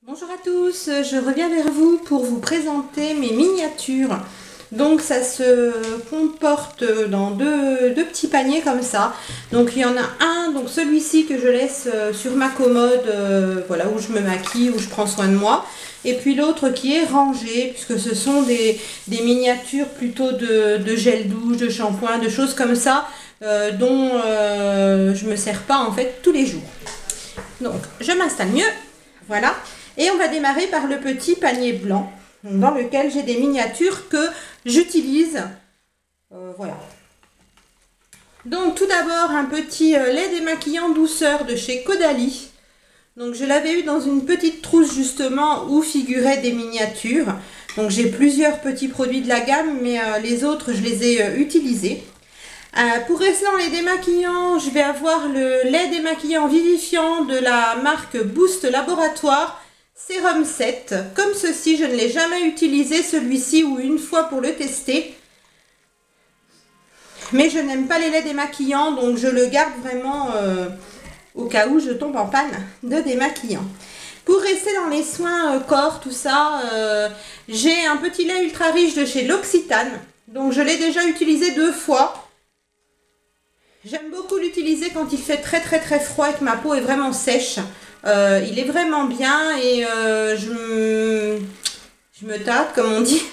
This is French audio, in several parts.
Bonjour à tous, je reviens vers vous pour vous présenter mes miniatures. Donc ça se comporte dans deux petits paniers comme ça. Donc il y en a un, donc celui-ci que je laisse sur ma commode, voilà, où je me maquille, où je prends soin de moi. Et puis l'autre qui est rangé, puisque ce sont des miniatures plutôt de gel douche, de shampoing, de choses comme ça, dont je me sers pas en fait tous les jours. Donc je m'installe mieux, voilà. Et on va démarrer par le petit panier blanc dans lequel j'ai des miniatures que j'utilise. Voilà. Donc tout d'abord un petit lait démaquillant douceur de chez Caudalie. Donc je l'avais eu dans une petite trousse justement où figuraient des miniatures. Donc j'ai plusieurs petits produits de la gamme, mais les autres je les ai utilisés. Pour rester dans les démaquillants, je vais avoir le lait démaquillant vivifiant de la marque Boost Laboratoire. Sérum 7, comme ceci, je ne l'ai jamais utilisé celui-ci ou une fois pour le tester. Mais je n'aime pas les laits démaquillants, donc je le garde vraiment au cas où je tombe en panne de démaquillant. Pour rester dans les soins corps, tout ça, j'ai un petit lait ultra riche de chez L'Occitane. Donc je l'ai déjà utilisé 2 fois. J'aime beaucoup l'utiliser quand il fait très froid et que ma peau est vraiment sèche. Il est vraiment bien et je me tâte, comme on dit,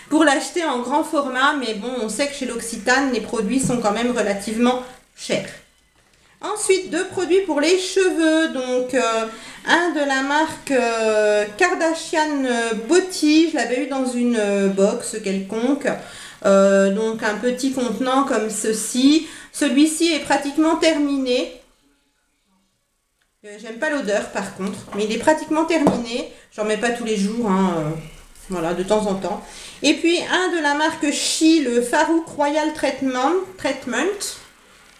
pour l'acheter en grand format. Mais bon, on sait que chez L'Occitane, les produits sont quand même relativement chers. Ensuite, 2 produits pour les cheveux. Donc, un de la marque Kardashian Beauty. Je l'avais eu dans une box quelconque. Donc, un petit contenant comme ceci. Celui-ci est pratiquement terminé. J'aime pas l'odeur par contre, mais il est pratiquement terminé. J'en mets pas tous les jours, hein, voilà, de temps en temps. Et puis un de la marque Chi, le Farouk Royal Treatment.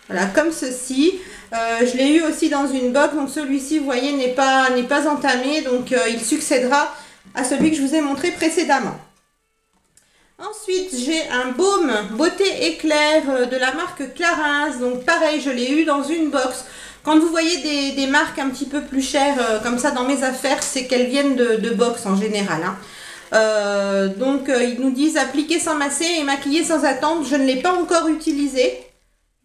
Voilà, comme ceci. Je l'ai eu aussi dans une box, donc celui-ci, vous voyez, n'est pas entamé. Donc il succédera à celui que je vous ai montré précédemment. Ensuite, j'ai un baume beauté éclair de la marque Clarins. Donc pareil, je l'ai eu dans une box. Quand vous voyez des marques un petit peu plus chères comme ça dans mes affaires, c'est qu'elles viennent de box en général. Hein. Donc ils nous disent appliquer sans masser et maquiller sans attendre. Je ne l'ai pas encore utilisé.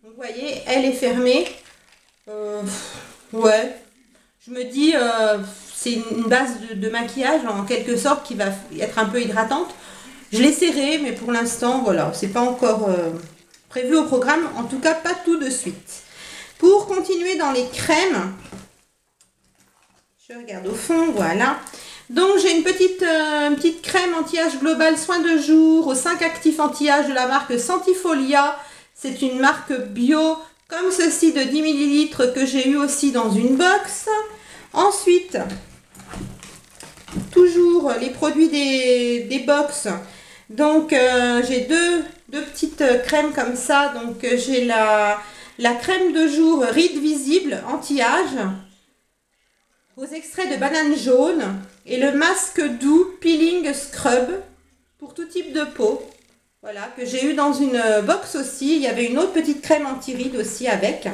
Vous voyez, elle est fermée. Ouais, je me dis c'est une base de maquillage en quelque sorte qui va être un peu hydratante. Je l'ai serrée, mais pour l'instant, voilà, c'est pas encore prévu au programme. En tout cas, pas tout de suite. Pour continuer dans les crèmes, je regarde au fond, voilà. Donc j'ai une petite crème anti-âge global soin de jour aux 5 actifs anti-âge de la marque Santifolia. C'est une marque bio comme ceci de 10 ml que j'ai eu aussi dans une box. Ensuite, toujours les produits des box. Donc j'ai deux petites crèmes comme ça. Donc j'ai la crème de jour Ride Visible anti-âge aux extraits de banane jaune et le masque doux Peeling Scrub pour tout type de peau. Voilà, que j'ai eu dans une box aussi. Il y avait une autre petite crème anti-rides aussi avec.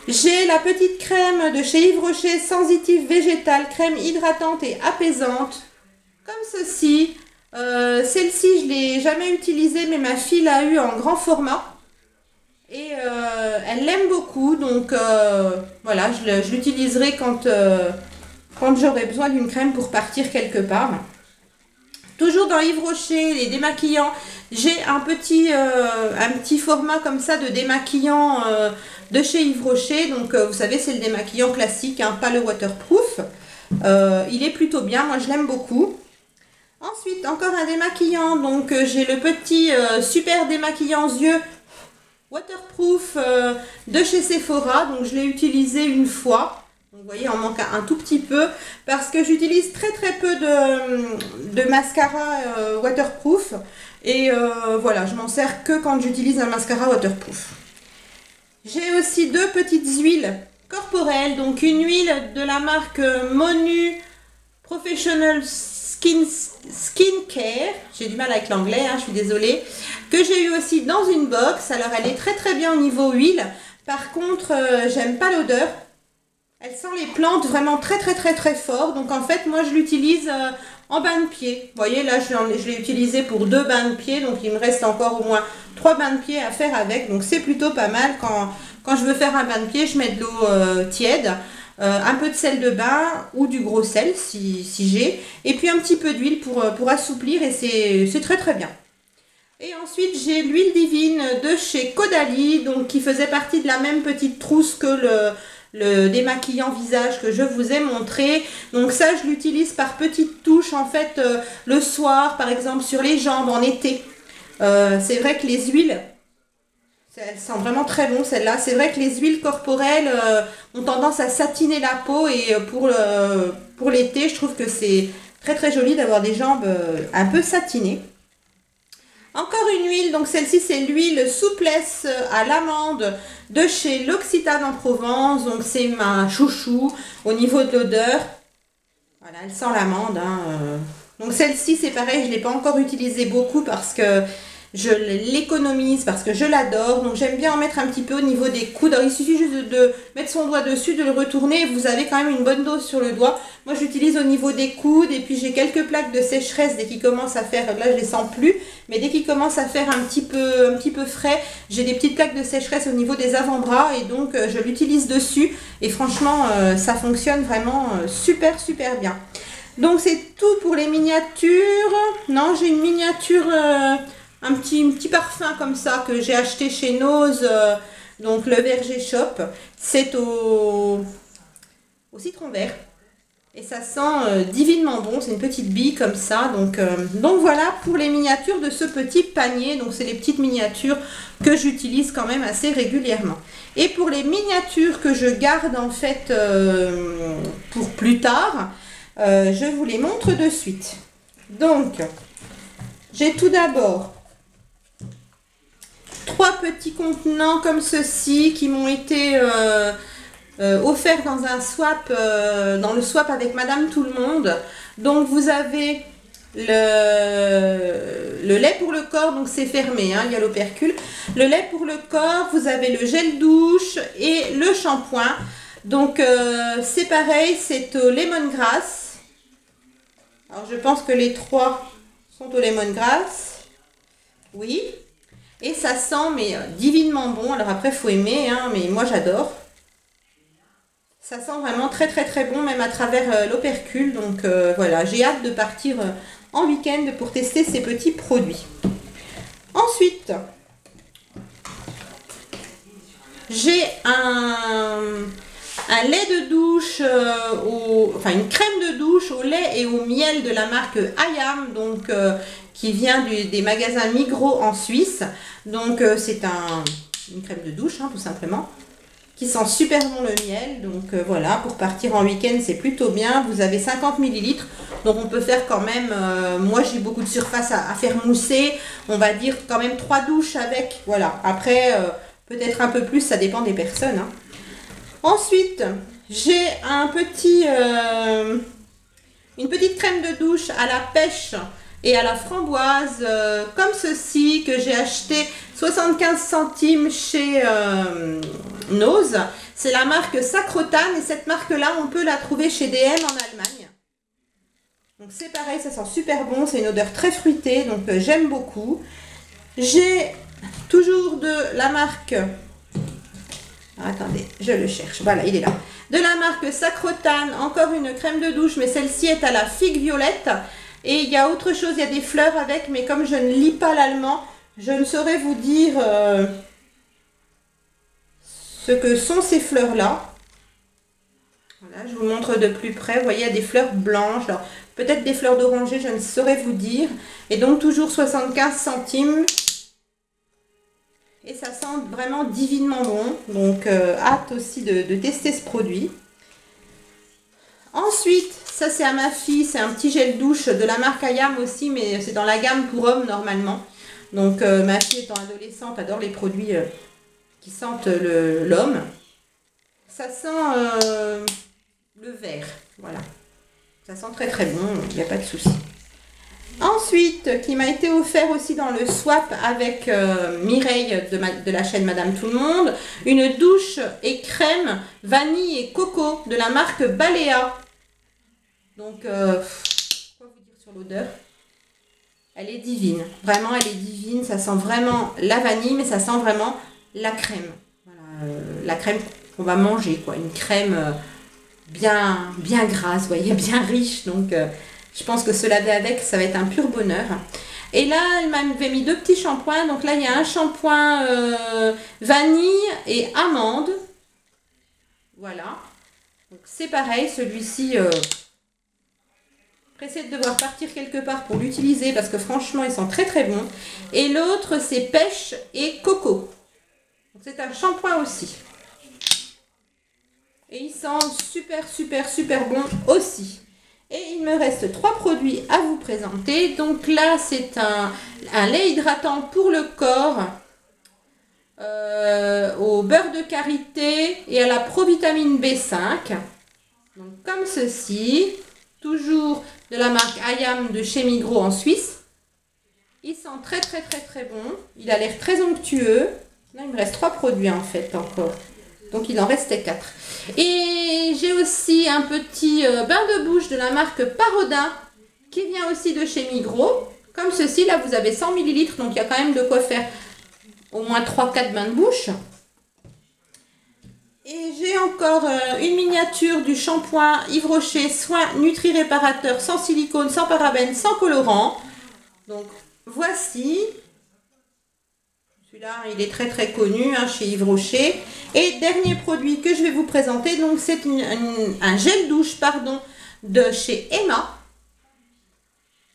J'ai la petite crème de chez Yves Rocher sensitive végétale, crème hydratante et apaisante, comme ceci. Celle-ci, je ne l'ai jamais utilisée, mais ma fille l'a eu en grand format. Et elle l'aime beaucoup, donc voilà, je l'utiliserai quand j'aurai besoin d'une crème pour partir quelque part. Toujours dans Yves Rocher, les démaquillants, j'ai un petit format comme ça de démaquillant de chez Yves Rocher. Donc vous savez, c'est le démaquillant classique, hein, pas le waterproof. Il est plutôt bien, moi je l'aime beaucoup. Ensuite, encore un démaquillant, donc j'ai le petit super démaquillant yeux waterproof de chez Sephora. Donc je l'ai utilisé une fois. Donc, vous voyez, il en manque un tout petit peu parce que j'utilise très peu de mascara waterproof. Et voilà, je m'en sers que quand j'utilise un mascara waterproof. J'ai aussi 2 petites huiles corporelles. Donc une huile de la marque Monu Professional Skincare, j'ai du mal avec l'anglais, hein, je suis désolée, que j'ai eu aussi dans une box. Alors elle est très bien au niveau huile, par contre j'aime pas l'odeur, Elle sent les plantes vraiment très très très très fort. Donc en fait, moi je l'utilise en bain de pied. Vous voyez, là je l'ai utilisé pour 2 bains de pied. Donc il me reste encore au moins 3 bains de pied à faire avec. Donc c'est plutôt pas mal. Quand je veux faire un bain de pied, je mets de l'eau tiède. Un peu de sel de bain ou du gros sel si j'ai. Et puis un petit peu d'huile pour assouplir. Et c'est très très bien. Et ensuite, j'ai l'huile divine de chez Caudalie, donc qui faisait partie de la même petite trousse que le démaquillant visage que je vous ai montré. Donc ça, je l'utilise par petites touches, en fait, le soir, par exemple, sur les jambes, en été. C'est vrai que les huiles, elles sentent vraiment très bon, celle-là. C'est vrai que les huiles corporelles ont tendance à satiner la peau, et pour l'été, je trouve que c'est très très joli d'avoir des jambes un peu satinées. Encore une huile, donc celle-ci c'est l'huile souplesse à l'amande de chez L'Occitane en Provence. Donc c'est ma chouchou au niveau de l'odeur. Voilà, elle sent l'amande. Hein. Donc celle-ci c'est pareil, je ne l'ai pas encore utilisée beaucoup parce que je l'économise, parce que je l'adore. Donc j'aime bien en mettre un petit peu au niveau des coudes. Alors, il suffit juste de mettre son doigt dessus, de le retourner. Et vous avez quand même une bonne dose sur le doigt. Moi j'utilise au niveau des coudes. Et puis j'ai quelques plaques de sécheresse dès qu'il commence à faire. Là je les sens plus. Mais dès qu'il commence à faire un petit peu frais, j'ai des petites plaques de sécheresse au niveau des avant-bras. Et donc je l'utilise dessus. Et franchement ça fonctionne vraiment super super bien. Donc c'est tout pour les miniatures. Non, j'ai une miniature... un petit parfum comme ça que j'ai acheté chez Nose, donc le Verger Shop. C'est au citron vert. Et ça sent divinement bon. C'est une petite bille comme ça. Donc voilà pour les miniatures de ce petit panier. Donc c'est les petites miniatures que j'utilise quand même assez régulièrement. Et pour les miniatures que je garde en fait pour plus tard, je vous les montre de suite. Donc j'ai tout d'abord 3 petits contenants comme ceci qui m'ont été offerts dans un swap, dans le swap avec Madame Tout le Monde. Donc vous avez le lait pour le corps, donc c'est fermé, hein, il y a l'opercule. Le lait pour le corps, vous avez le gel douche et le shampoing. Donc c'est pareil, c'est au lemongrass. Alors je pense que les 3 sont au lemongrass. Oui. Et ça sent mais divinement bon. Alors après, il faut aimer, hein, mais moi j'adore. Ça sent vraiment très très très bon, même à travers l'opercule. Donc voilà, j'ai hâte de partir en week-end pour tester ces petits produits. Ensuite, j'ai un lait de douche, enfin une crème de douche au lait et au miel de la marque Ayam, donc qui vient des magasins Migros en Suisse. Donc c'est une crème de douche, hein, tout simplement, qui sent super bon le miel. Donc voilà, pour partir en week-end, c'est plutôt bien. Vous avez 50 ml, donc on peut faire quand même, moi j'ai beaucoup de surface à faire mousser, on va dire quand même 3 douches avec. Voilà, après peut-être un peu plus, ça dépend des personnes. Hein. Ensuite, j'ai une petite crème de douche à la pêche et à la framboise, comme ceci, que j'ai acheté 75 centimes chez Nose. C'est la marque Sacrotane, et cette marque-là, on peut la trouver chez DM en Allemagne. Donc c'est pareil, ça sent super bon, c'est une odeur très fruitée, donc j'aime beaucoup. J'ai toujours de la marque... Attendez, je le cherche. Voilà, il est là. De la marque Sacrotane, encore une crème de douche, mais celle-ci est à la figue violette. Et il y a autre chose, il y a des fleurs avec, mais comme je ne lis pas l'allemand, je ne saurais vous dire ce que sont ces fleurs-là. Voilà, je vous montre de plus près. Vous voyez, il y a des fleurs blanches. Peut-être des fleurs d'oranger, je ne saurais vous dire. Et donc, toujours 75 centimes. Et ça sent vraiment divinement bon. Donc, hâte aussi de tester ce produit. Ensuite, ça c'est à ma fille. C'est un petit gel douche de la marque Ayam aussi. Mais c'est dans la gamme pour hommes normalement. Donc, ma fille étant adolescente, adore les produits qui sentent l'homme. Ça sent le vert. Voilà. Ça sent très très bon. Il n'y a pas de souci. Ensuite, qui m'a été offert aussi dans le swap avec Mireille de la chaîne Madame Tout le Monde, une douche et crème vanille et coco de la marque Balea. Donc, quoi vous dire sur l'odeur? Elle est divine, vraiment elle est divine, ça sent vraiment la vanille, mais ça sent vraiment la crème. Voilà, la crème qu'on va manger, quoi, une crème bien grasse, vous voyez, bien riche, donc... je pense que se laver avec, ça va être un pur bonheur. Et là, elle m'avait mis 2 petits shampoings. Donc là, il y a un shampoing vanille et amande. Voilà. Donc c'est pareil, celui-ci, pressé de devoir partir quelque part pour l'utiliser parce que franchement, ils sont très bon. Et l'autre, c'est pêche et coco. C'est un shampoing aussi. Et il sent super bon aussi. Et il me reste 3 produits à vous présenter. Donc là, c'est un lait hydratant pour le corps au beurre de karité et à la provitamine B5. Donc comme ceci, toujours de la marque Ayam de chez Migros en Suisse. Il sent très bon. Il a l'air très onctueux. Là, il me reste 3 produits en fait encore. Donc il en restait 4. Et j'ai aussi un petit bain de bouche de la marque Parodin qui vient aussi de chez Migros. Comme ceci, là vous avez 100 ml, donc il y a quand même de quoi faire au moins 3-4 bains de bouche. Et j'ai encore une miniature du shampoing Yves Rocher Soin Nutri Réparateur sans silicone, sans parabènes, sans colorant. Donc voici. Celui-là, il est très connu hein, chez Yves Rocher. Et dernier produit que je vais vous présenter, donc c'est un gel douche pardon, de chez Emma.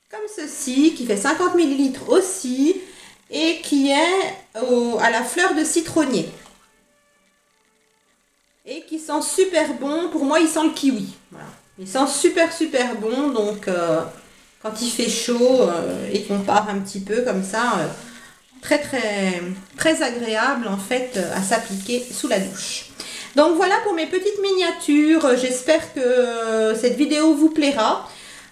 Comme ceci, qui fait 50 ml aussi. Et qui est à la fleur de citronnier. Et qui sent super bon. Pour moi, il sent le kiwi. Voilà. Il sent super bon. Donc, quand il fait chaud et qu'on part un petit peu comme ça... très agréable en fait à s'appliquer sous la douche. Donc voilà pour mes petites miniatures. J'espère que cette vidéo vous plaira.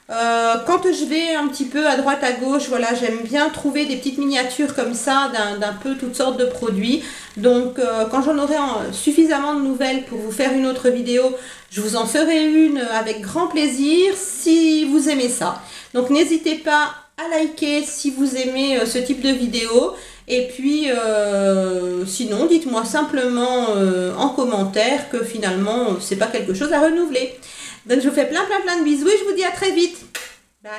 Quand je vais un petit peu à droite à gauche, voilà, j'aime bien trouver des petites miniatures comme ça d'un peu toutes sortes de produits. Donc quand j'en aurai suffisamment de nouvelles pour vous faire une autre vidéo, je vous en ferai une avec grand plaisir si vous aimez ça. Donc n'hésitez pas à liker si vous aimez ce type de vidéo. Et puis, sinon, dites-moi simplement en commentaire que finalement, c'est pas quelque chose à renouveler. Donc, je vous fais plein de bisous et je vous dis à très vite. Bye.